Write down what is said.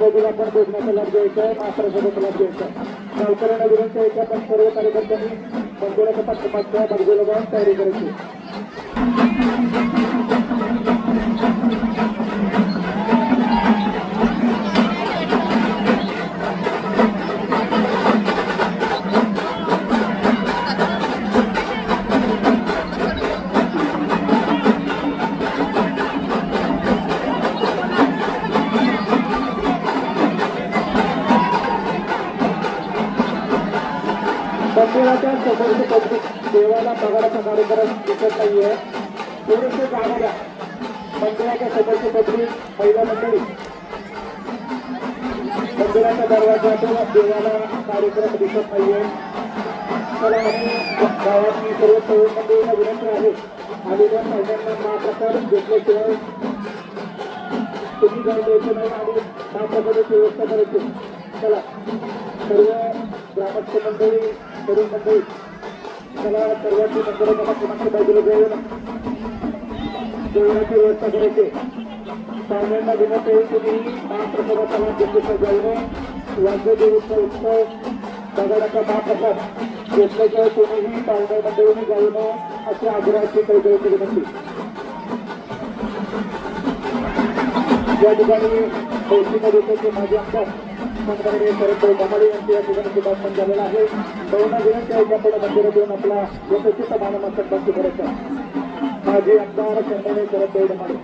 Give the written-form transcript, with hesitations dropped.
बाजूला आपण भोजनाचा लाभ घ्यायचा आहे, महाप्रसादाचा लाभ घ्यायचा आहे. गावकऱ्यांना विनंती आहे की आपण सर्व कार्यकर्त्यांनी मंदिराच्या पाठोपाठच्या बाजूला जाऊन तयारी करायची. मंदिराच्या समोरचे पब्लिक देवाला पगाराचा कार्यक्रम दिसत नाहीये. थोडेसे जागा द्या. मंदिराच्या समोरचे पब्लिक महिला मंडळी मंदिराच्या दरवाजातून देवाला कार्यक्रम दिसत नाहीये. चला आणि गावातली सर्व तरुण मंडळींना विनंती आहे आलेल्या पाहुण्यांना महाप्रसाद घेतल्याशिवाय तुम्ही जाऊन द्यायचं नाही आणि महाप्रसादाची व्यवस्था करायची. चला सर्व ग्रामस्थ मंडळी तरुण मंडळी चला सर्वांची मंदिराच्या पाठोपाठच्या बाजूला जाऊन जेवणाची व्यवस्था करायची. पाहुण्यांना विनंती आहे तुम्ही महाप्रसादाचा लाभ घेतल्याशिवाय जाऊ नये. वाद्यदेवीचा उत्सव दगडाचा महाप्रसाद घेतल्याशिवाय कोणीही पाहुण्या मंडळींनी जाऊ नये अशी आग्रहाची कळकळीची विनंती. या ठिकाणी कौशिक देशाचे माजी आमदार मंत्री शरद कमाडे यांचे या ठिकाणी शुभारंभ झालेला आहे. सर्वांना विनंती आहे की आपण मंदिरात येऊन आपला यथोचित मानमस्तक बंद करायचा. माजी आमदार शरद कमाडे.